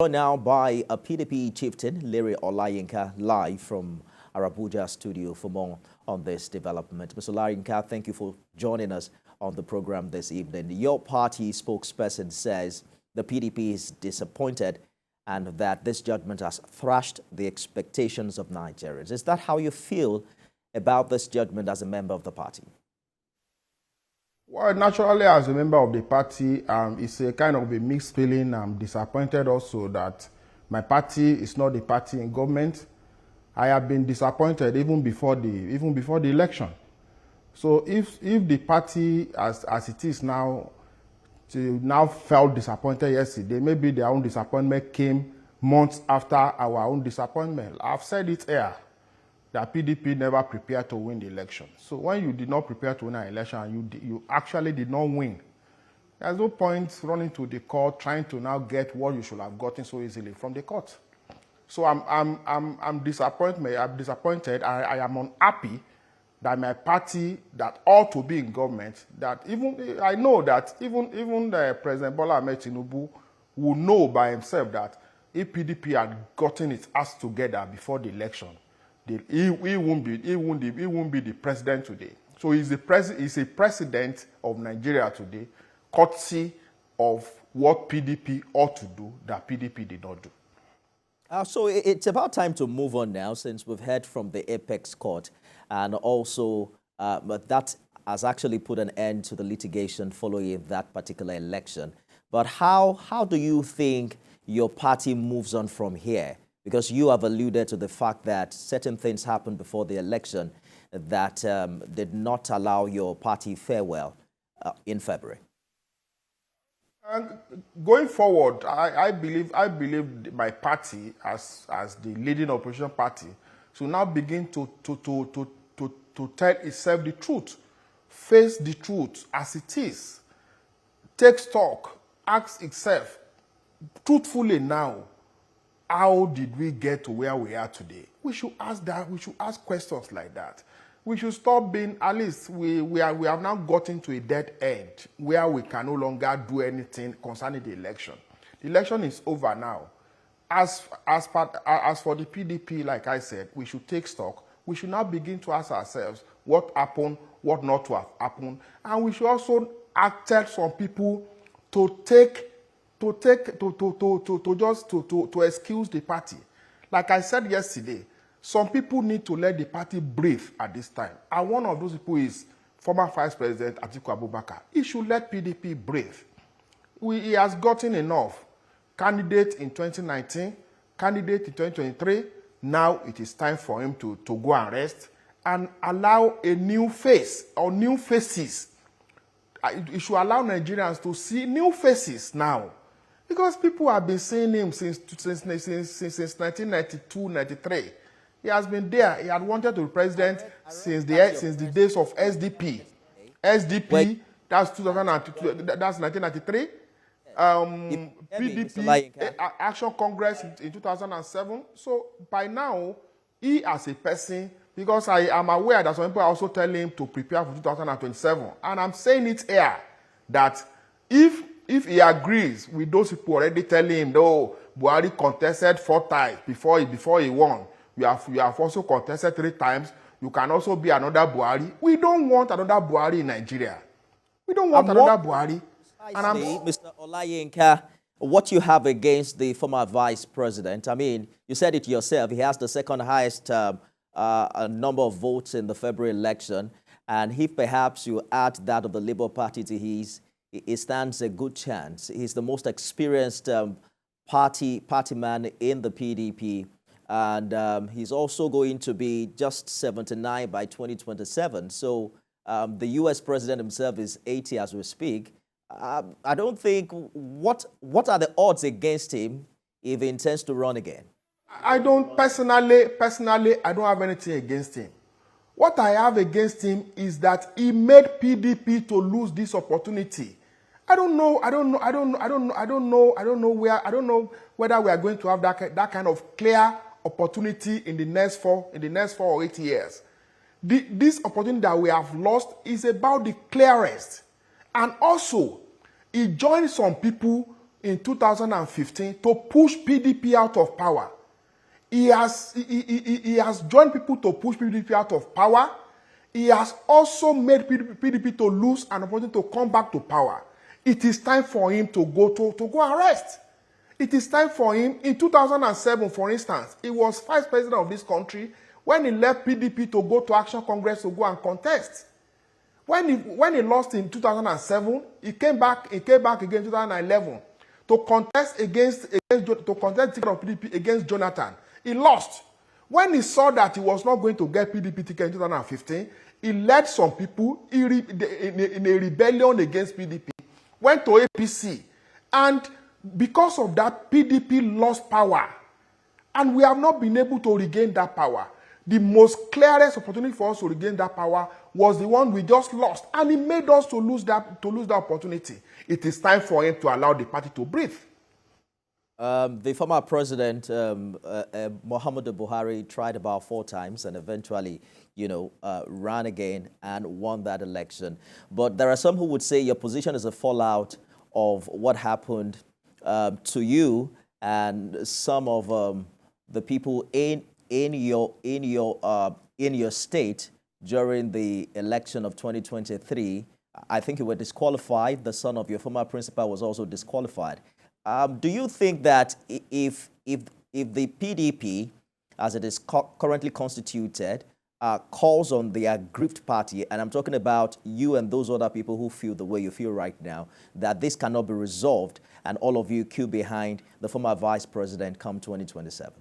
Now by a PDP chieftain, Lere Olayinka, live from our Abuja studio for more on this development. Mr. Olayinka, thank you for joining us on the program this evening. Your party spokesperson says the PDP is disappointed and that this judgment has thrashed the expectations of Nigerians. Is that how you feel about this judgment as a member of the party? Well, naturally, as a member of the party, it's a kind of a mixed feeling. I'm disappointed also that my party is not the party in government. I have been disappointed even before the election. So if the party as it is now, felt disappointed yesterday, maybe their own disappointment came months after our own disappointment. I've said it here, that PDP never prepared to win the election. So when you did not prepare to win an election, you actually did not win. There's no point running to the court trying to now get what you should have gotten so easily from the court. So I'm disappointed. I am unhappy that my party that ought to be in government, that I know that even the President Bola Ahmed Tinubu will know by himself that if PDP had gotten its ass together before the election, he won't be the president today. So he's a president of Nigeria today, courtesy of what PDP ought to do that PDP did not do. So it's about time to move on now, since we've heard from the Apex Court, and also that has actually put an end to the litigation following that particular election. But how do you think your party moves on from here? Because you have alluded to the fact that certain things happened before the election that did not allow your party farewell in February. And going forward, I believe my party, as the leading opposition party, should now begin to tell itself the truth, face the truth as it is, take stock, ask itself truthfully now. How did we get to where we are today? We should ask that. We should ask questions like that. We should stop being, at least we have now gotten to a dead end where we can no longer do anything concerning the election. The election is over now. As for the PDP, like I said, we should take stock. We should now begin to ask ourselves what happened, what not to have happened, and we should also tell some people to excuse the party. Like I said yesterday, some people need to let the party breathe at this time. And one of those people is former Vice President Atiku Abubakar. He should let PDP breathe. He has gotten enough. Candidate in 2019, candidate in 2023. Now it is time for him to go and rest and allow a new face or new faces. It should allow Nigerians to see new faces now. Because people have been seeing him since 1992-93. He has been there. He had wanted to be president since the days of SDP. SDP, that's 2002, that's 1993. PDP, Action Congress in 2007. So by now, he as a person, because I am aware that some people are also telling him to prepare for 2027. And I'm saying it here that if he agrees with those people already telling him, no, Buhari contested 4 times before he won. You have also contested 3 times. You can also be another Buhari. We don't want another Buhari in Nigeria. We don't want another Buhari. Mr. Olayinka, what you have against the former vice president? I mean, you said it yourself. He has the second highest number of votes in the February election. And if perhaps you add that of the Labour Party to his, it stands a good chance. He's the most experienced party man in the PDP. And he's also going to be just 79 by 2027. So the U.S. president himself is 80 as we speak. I don't think, what are the odds against him if he intends to run again? I don't personally, I don't have anything against him. What I have against him is that he made PDP to lose this opportunity. I don't know whether we are going to have that kind of clear opportunity in the next 4 or 8 years. This opportunity that we have lost is about the clearest. And also, he joined some people in 2015 to push PDP out of power. He has joined people to push PDP out of power. He has also made PDP to lose an opportunity to come back to power. It is time for him to go and rest. It is time for him. In 2007, for instance, he was vice president of this country when he left PDP to go to Action Congress to go and contest. When he lost in 2007, he came back again in 2011 to contest against the ticket of PDP against Jonathan. He lost. When he saw that he was not going to get PDP ticket in 2015, he led some people in a rebellion against PDP, went to APC, and because of that, PDP lost power. And we have not been able to regain that power. The most clearest opportunity for us to regain that power was the one we just lost. And it made us to lose that opportunity. It is time for him to allow the party to breathe. The former president, Muhammadu Buhari, tried about 4 times and eventually, ran again and won that election. But there are some who would say your position is a fallout of what happened to you and some of the people in your state during the election of 2023. I think you were disqualified. The son of your former principal was also disqualified. Do you think that if the PDP, as it is currently constituted, calls on the aggrieved party, and I'm talking about you and those other people who feel the way you feel right now, that this cannot be resolved and all of you queue behind the former vice president come 2027?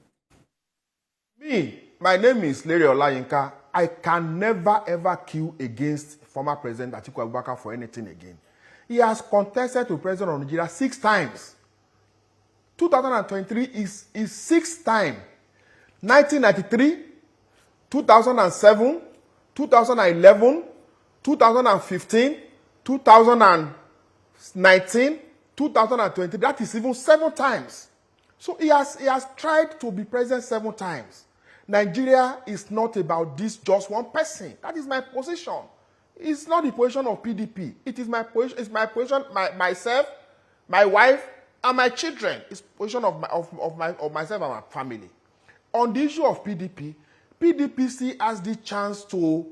My name is Lere Olayinka. I can never ever queue against former President Atiku Abubakar for anything again. He has contested to President of Nigeria 6 times. 2023 is his 6th time. 1993, 2007, 2011, 2015, 2019, 2020. That is even 7 times. So he has tried to be president 7 times. Nigeria is not about this just one person. That is my position. It's not the position of PDP. It is my position. It's my position. Myself, my wife, and my children. It's position of myself and my family. On the issue of PDP, PDP has the chance to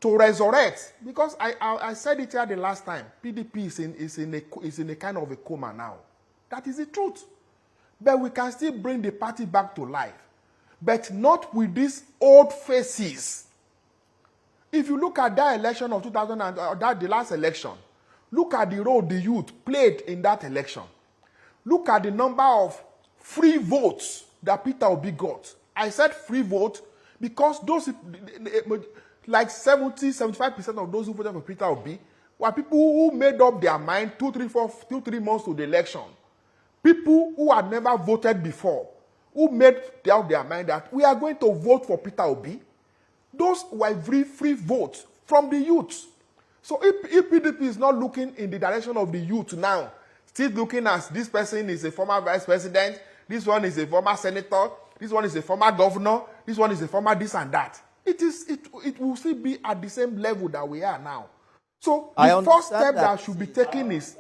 resurrect, because I said it here the last time. PDP is in a kind of a coma now. That is the truth. But we can still bring the party back to life, but not with these old faces. If you look at that election of 2000 and the last election, look at the role the youth played in that election. Look at the number of free votes that Peter Obi got. I said free vote because those, like 70-75% of those who voted for Peter Obi were people who made up their mind 2-3 months to the election. People who had never voted before, who made up their mind that we are going to vote for Peter Obi. Those were free votes from the youth. So if PDP is not looking in the direction of the youth now, still looking as this person is a former vice president, this one is a former senator, this one is a former governor, this one is a former this and that, it will still be at the same level that we are now. So the first step that should be taken is...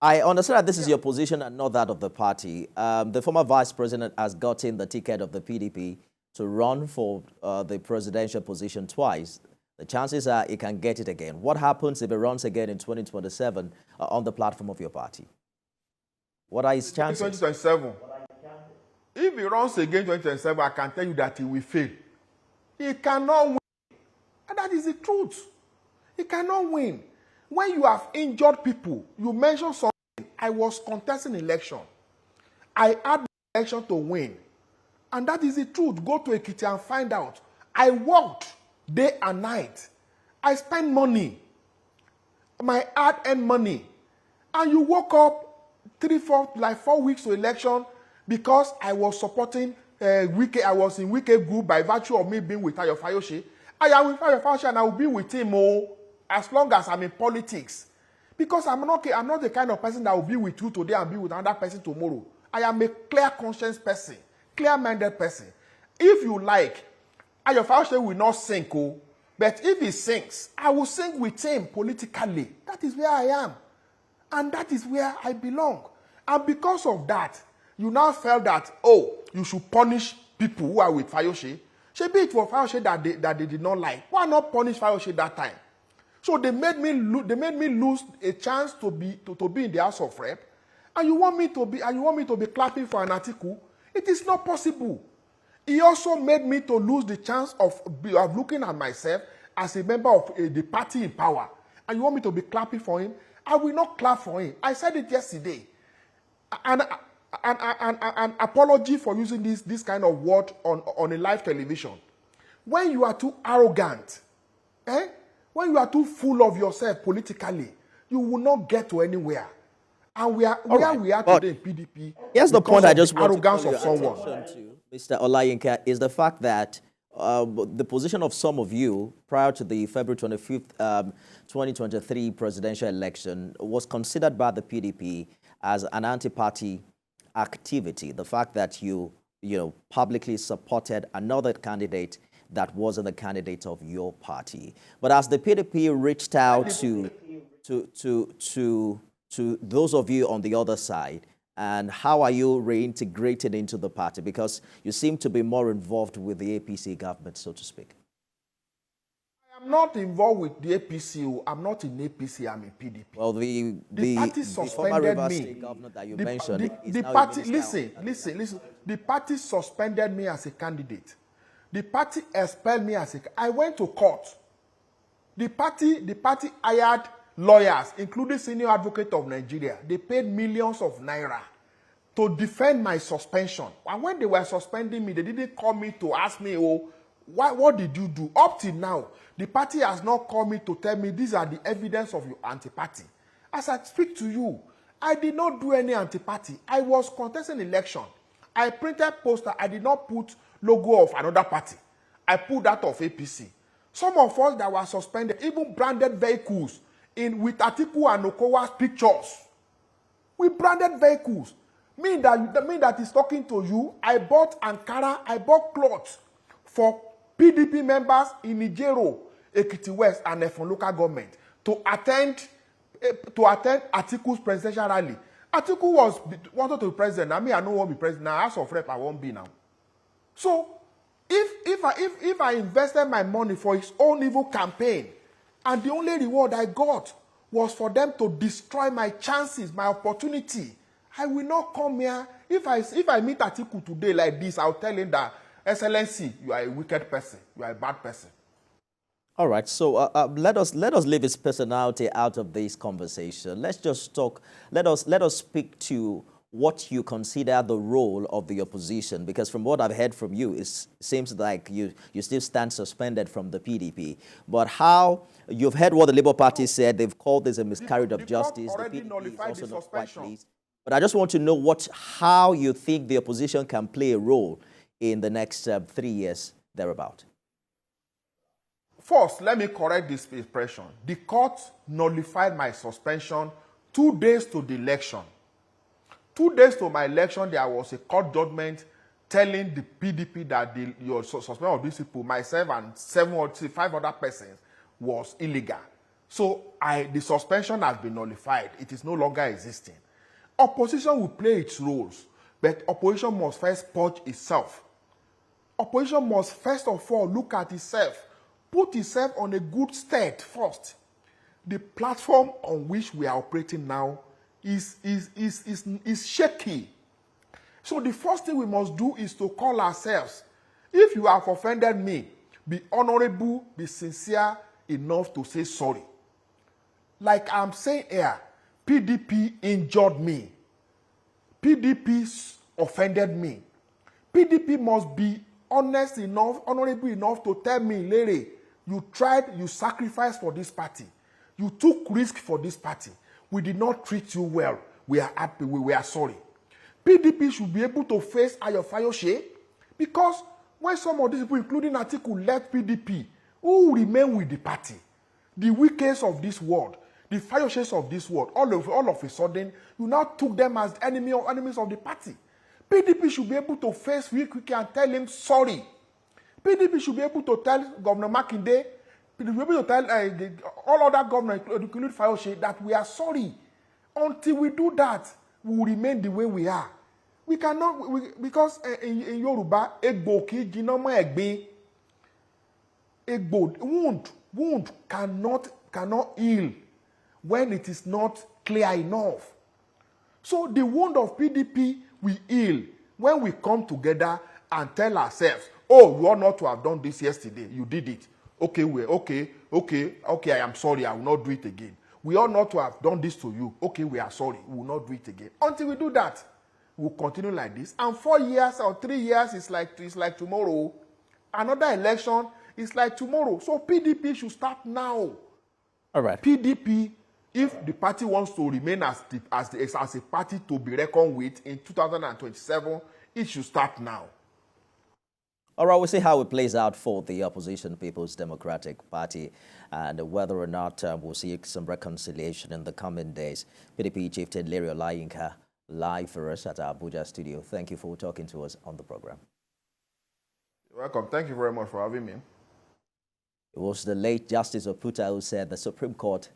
I understand that this is your position and not that of the party. The former vice president has gotten the ticket of the PDP to run for the presidential position twice. The chances are he can get it again. What happens if he runs again in 2027 on the platform of your party? What are his chances? 2027. If he runs again in 2027, I can tell you that he will fail. He cannot win. And that is the truth. He cannot win. When you have injured people, you mentioned something. I was contesting election. I had the election to win. And that is the truth. Go to Ekiti and find out. I worked day and night. I spent money. My hard-earned money. And you woke up 4 weeks to election because I was supporting Wike. I was in Wike group by virtue of me being with Alhaji Fayose. I am with Alhaji Fayose and I will be with him as long as I'm in politics. Because I'm not the kind of person that will be with you today and be with another person tomorrow. I am a clear conscience person, clear-minded person. If you like, Alhaji Fayose will not sing, but if he sings, I will sing with him politically. That is where I am. And that is where I belong. And because of that, you now felt that, oh, you should punish people who are with Fayose. Maybe it was Fayose that they did not like. Why not punish Fayose that time? So they made me lose a chance to be in the House of Rep. And you want me to be clapping for an Atiku? It is not possible. He also made me to lose the chance of looking at myself as a member of the party in power. And you want me to be clapping for him? I will not clap for him. I said it yesterday. An apology for using this kind of word on a live television. When you are too arrogant, when you are too full of yourself politically, you will not get to anywhere. And we are today in PDP. Here's the point I just want arrogance to of someone. To, Mr. Olayinka, is the fact that the position of some of you prior to the February 25th, 2023 presidential election was considered by the PDP as an anti-party activity. The fact that you publicly supported another candidate that wasn't the candidate of your party. But as the PDP reached out to those of you on the other side, and how are you reintegrated into the party? Because you seem to be more involved with the APC government, so to speak. I am not involved with the APC. I'm not in APC. I'm in PDP. Well, the party former suspended Rivers me. State governor that you mentioned. The party, listen. The party suspended me as a candidate. The party expelled me as a. I went to court. The party hired lawyers, including Senior Advocate of Nigeria. They paid millions of naira to defend my suspension. And when they were suspending me, they didn't call me to ask me, oh, what did you do? Up till now, the party has not called me to tell me these are the evidence of your anti-party. As I speak to you, I did not do any anti-party. I was contesting election. I printed poster. I did not put logo of another party. I put that of APC. Some of us that were suspended even branded vehicles with Atiku and Okowa's pictures. We branded vehicles. Me that is talking to you, I bought Ankara, I bought clothes for PDP members in Nijero, Ekiti West, and Efon local government to attend Atiku's presidential rally. Atiku wanted to be president. I mean, I don't want to be president. Now, as of rep, I won't be now. So, if I invested my money for his own evil campaign, and the only reward I got was for them to destroy my chances, my opportunity, I will not come here. If I meet Atiku today like this, I'll tell him that, Excellency, you are a wicked person. You are a bad person. All right, so let us leave his personality out of this conversation. Let's just talk. Let us speak to what you consider the role of the opposition, because from what I've heard from you, it seems like you still stand suspended from the PDP. But how you've heard what the Labour Party said, they've called this a miscarriage of justice. The PDP is also not quite pleased. But I just want to know how you think the opposition can play a role in the next 3 years thereabout. First, let me correct this expression. The court nullified my suspension 2 days to the election. 2 days to my election, there was a court judgment telling the PDP that your suspension of these people, myself and 5 other persons, was illegal. So the suspension has been nullified. It is no longer existing. Opposition will play its roles, but opposition must first purge itself. Opposition must first of all look at itself, put itself on a good stead first. The platform on which we are operating now is shaky. So the first thing we must do is to call ourselves. If you have offended me, be honorable, be sincere enough to say sorry. Like I'm saying here, PDP injured me. PDP offended me. PDP must be honest enough, honorable enough to tell me, Lere, you tried, you sacrificed for this party. You took risk for this party. We did not treat you well. We are happy. We are sorry. PDP should be able to face Ayodele Fayose, because when some of these people, including Atiku, left PDP, who will remain with the party? The wickets of this world, the Fayoses of this world, all of a sudden, you now took them as enemies of the party. PDP should be able to face Wike and tell him sorry. PDP should be able to tell Governor Makinde, PDP should be able to tell all other governors, including Fayose, that we are sorry. Until we do that, we will remain the way we are. We cannot, because in Yoruba, egbo ki jina mo egbe. Egbo, wound cannot heal when it is not clear enough. So the wound of PDP will heal when we come together and tell ourselves, oh, you ought not to have done this yesterday. You did it. Okay, I am sorry. I will not do it again. We ought not to have done this to you. Okay, we are sorry. We will not do it again. Until we do that, we'll continue like this. And 4 years or 3 years is like tomorrow. Another election is like tomorrow. So PDP should start now. All right. PDP, if the party wants to remain as a party to be reckoned with in 2027, it should start now. All right, we'll see how it plays out for the opposition People's Democratic Party and whether or not we'll see some reconciliation in the coming days. PDP Chieftain Lere Olayinka live for us at our Abuja studio. Thank you for talking to us on the program. You're welcome. Thank you very much for having me. It was the late Justice Oputa who said the Supreme Court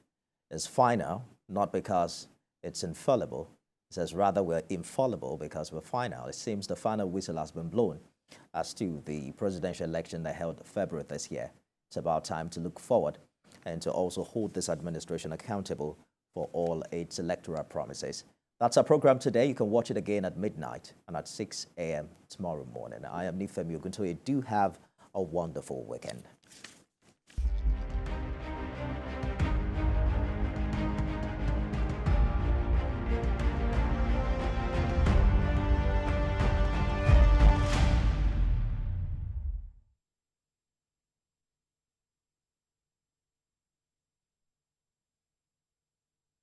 is final, not because it's infallible. He says rather we're infallible because we're final. It seems the final whistle has been blown as to the presidential election that held February this year. It's about time to look forward and to also hold this administration accountable for all its electoral promises. That's our program today. You can watch it again at midnight and at 6 a.m. tomorrow morning. I am Nifemi Oguntoye. Do have a wonderful weekend.